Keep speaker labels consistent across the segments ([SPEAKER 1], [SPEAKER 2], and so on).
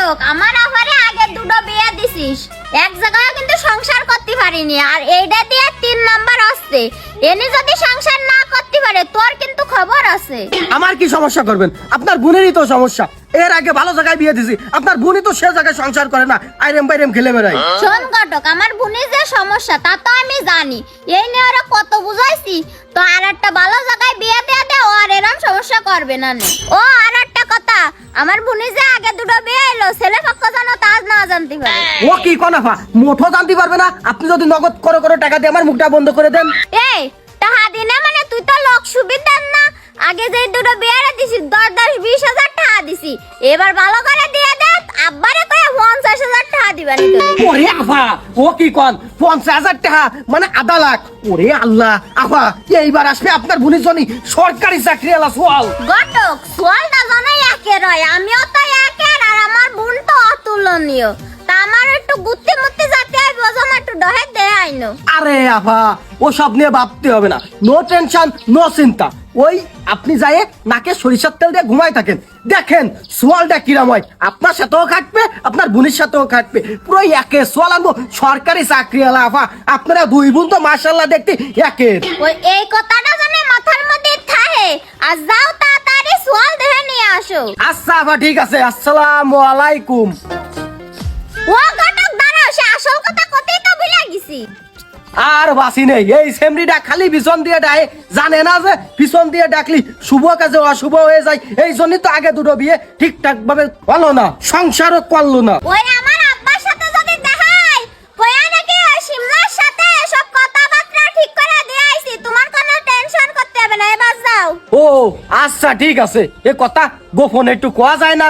[SPEAKER 1] ঘটক, আমার আফারে আগে দুটো বিয়ে দিছিস, এক জায়গায় কিন্তু সংসার করতে পারিনি, আর এইটা দিয়ে 3 নাম্বার আসছে। এনি যদি সংসার না করতে পারে তোর কিন্তু খবর আছে।
[SPEAKER 2] আমার কি সমস্যা করবেন? আপনার বোনেরই তো সমস্যা। এর আগে ভালো জায়গায় বিয়ে দিছি, আপনার বোনই তো সে জায়গায় সংসার করে না, আইরেম বাইরেম খেলে বেড়ায়।
[SPEAKER 1] শোন ঘটক, আমার বোনের যে সমস্যা তা তো আমি জানি, এই নিয়ে ওরা কত বুঝাইছি, তো আর একটা ভালো জায়গায় বিয়ে দিয়ে দে, ও আর এরকম সমস্যা করবে না নে। ও আর একটা কথা, আমার বোনের যে আগে দুটো বিয়ে এলো, ছেলে পক্ষ যেন তা না জানতে পারে।
[SPEAKER 2] ও কি কনাফা, মোঠো জানতে পারবে না? আপনি যদি নগদ করে টাকা দিয়ে আমার মুখটা বন্ধ করে দেন।
[SPEAKER 1] এই টাকা দিনে মানে তুই তো লোক সুবিধার না, আগে যে দুটো বিয়ে দিছি 10-20 হাজার টাকা দিছি, এবার ভালো করে দিয়ে দে, আব্বারে কয়ে 50,000 টাকা দিবানি তোরে।
[SPEAKER 2] ওরে আফা, ও কি কোন 50,000 টাকা মানে আধা লাখ? ওরে আল্লাহ আফা, এইবার আসবে আপনার বোনের জন্য সরকারি চাকরি এলা সোয়াল।
[SPEAKER 1] ঘটক, সোয়ালটা জানাই একের হয়, আমিও তো একের, আর আমার বোন তো অতুলনীয়, তা আমার একটু গুত্তি মুত্তি যাতে আই বোঝাম, একটু ডহে দে আইনো।
[SPEAKER 2] আরে আফা, ও সব নিয়ে ভাবতে হবে না, নো টেনশন নো চিন্তা। ওই আপনি যায় নাকে সরিষার তেল দিয়ে ঘুমাই থাকেন, দেখেন সোয়ালটা কিরাম হয়, আপনার সাথেও খাটবে, আপনার বোনের সাথেও খাটবে, পুরো একে সোয়াল আনবো সরকারি চাকরি এলা আফা। আপনারা দুই বোন তো মাশাআল্লাহ দেখতে একের।
[SPEAKER 1] ওই এই কথাটা জানে মাথার মধ্যে থাকে, আর যাও তাড়াতাড়ি সোয়াল দেখে নিয়ে আসো।
[SPEAKER 2] আচ্ছা আফা, ঠিক আছে, আসসালামু আলাইকুম।
[SPEAKER 1] ও ঘটক দাঁড়াও, সে আসল কথা কতই তো ভুলে গেছি।
[SPEAKER 2] আর বাসি নেই, এই সেমরিটা খালি পিছন দিয়ে ডাকে, জানে না যে পিছন দিয়ে ডাকলি শুভ কাজে অশুভ হয়ে যায়, এই জন্যই তো আগে দুটো বিয়ে ঠিকঠাক ভাবে হলো না, সংসারও করলো না।
[SPEAKER 1] ওই আমার আব্বার সাথে যদি দেখাই কয়া নাকি ওই শিমলার সাথে সব কথাবার্তা ঠিক করে দিয়ে আইছি, তোমার কোনো টেনশন করতে হবে না, এবার যাও।
[SPEAKER 2] ও আচ্ছা ঠিক আছে, এ কথা গোপনে একটু কোয়া যায় না?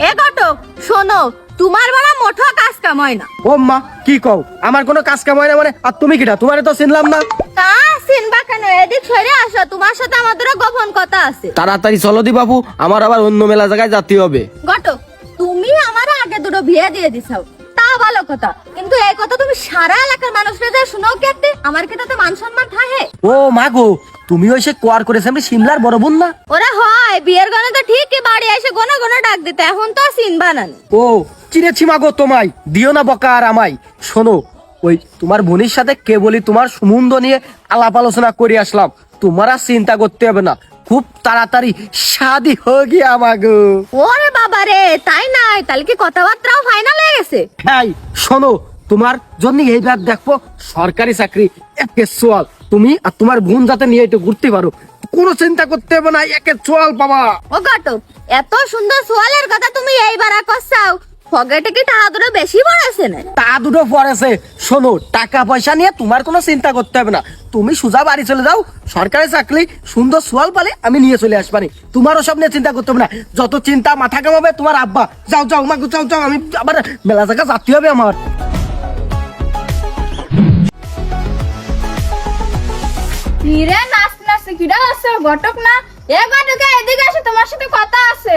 [SPEAKER 3] এ ঘটক শোনো, তোমার বড় মোটো কাজ কামায় না।
[SPEAKER 2] ও মা, কি কও? আমার কোনো কাজ কাম হয় না মানে? আর তুমি কিটা? তোমারে তো চিনলাম না।
[SPEAKER 3] তা চিনবা কেন? এদিক সরে আসো, তোমার সাথে আমাদের গোপন কথা আছে।
[SPEAKER 2] তাড়াতাড়ি চলো দি বাবু, আমার আবার অন্য মেলা জায়গায় যেতে হবে।
[SPEAKER 3] ঘটক, তুমি আমার আগে দুটো বিয়ে দিয়ে দিছাও, তা ভালো কথা, কিন্তু এই কথা তুমি সারা এলাকার মানুষরা যা শুনো কেতে, আমার কি তাতে মান সম্মান থাকে?
[SPEAKER 2] ও মা গো, তুমি ওই সে কোয়ার করেছে আমি সিমলার বড় বোন না?
[SPEAKER 3] ওরা হয় বিয়ের গনে তো ঠিকই বাড়ি এসে গোনা গোনা ডাক দিতে, এখন তো চিনবা না।
[SPEAKER 2] ও চিনেছি মাগো তোমায়, দিও না বকা আর আমায়। শোনো, ওই তোমার বোনের সাথে কে বলি তোমার সম্বন্ধ নিয়ে আলাপ আলোচনা করে আসলাম, তোমার আর চিন্তা করতে হবে না, খুব তাড়াতাড়ি শাদি হয়ে গিয়ে আমাগো।
[SPEAKER 3] ওরে বাবা রে, তাই নাই? তাহলে কি কথাবার্তাও ফাইনাল হয়ে গেছে?
[SPEAKER 2] হ্যাঁ শোনো, তোমার জন্য এইবার দেখবো সরকারি চাকরি একে সোয়াল, তুমি আর তোমার বোন যাতে নিয়ে একটু ঘুরতে পারো, কোনো চিন্তা করতে হবে না, একে সোয়াল পাবা।
[SPEAKER 3] ও ঘটক, এত সুন্দর সোয়ালের কথা তুমি এইবার করছাও, পকেটে কি টাকা দুটো বেশি পড়েছে না?
[SPEAKER 2] তা দুটো পড়েছে। শোনো, টাকা পয়সা নিয়ে তোমার কোনো চিন্তা করতে হবে না, তুমি সোজা বাড়ি চলে যাও, সরকারি চাকরি সুন্দর সোয়াল পালে আমি নিয়ে চলে আসবানি, তোমারও সব নিয়ে চিন্তা করতে হবে না, যত চিন্তা মাথা কামাবে তোমার আব্বা। যাও যাও মাগো, যাও যাও, আমি আবার মেলা জায়গা যাতে হবে আমার।
[SPEAKER 3] কিরে নাচ নাচ কিরা আছে? ঘটক না? এ ঘটকে এদিকে আসো, তোমার সাথে কথা আছে।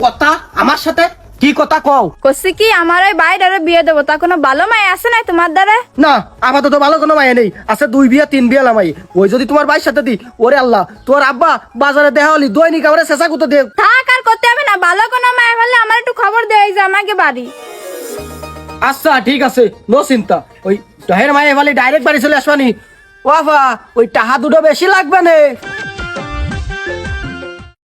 [SPEAKER 2] কথা? আমার সাথে কি কথা কও?
[SPEAKER 3] কইছি কি আমার ওই বাইরে বিয়ে দেবো, তা কোনো ভালো মাই আছে না তোমার দ্বারা?
[SPEAKER 2] না, আপাতত ভালো কোনো মায়ে নেই, আছে 2 বিয়ে 3 বিয়ে লামাই, ওই যদি তোমার ভাইয়ের সাথে দি, ওরে আল্লাহ, তোর আব্বা বাজারে দেখা হলি দৈনিক আমার চেঁচা কুতো দে।
[SPEAKER 3] থাক আর করতে হবে না, ভালো কোনো মাই হলে আমার একটু খবর দেয় যে আমাকে বাড়ি।
[SPEAKER 2] আচ্ছা ঠিক আছে, নো চিন্তা, ওই দহের মায়ে বলে ডাইরেক্ট বাড়ি চলে আসবানি। ও বাবা, ওই টাহা দুটো বেশি লাগবে না?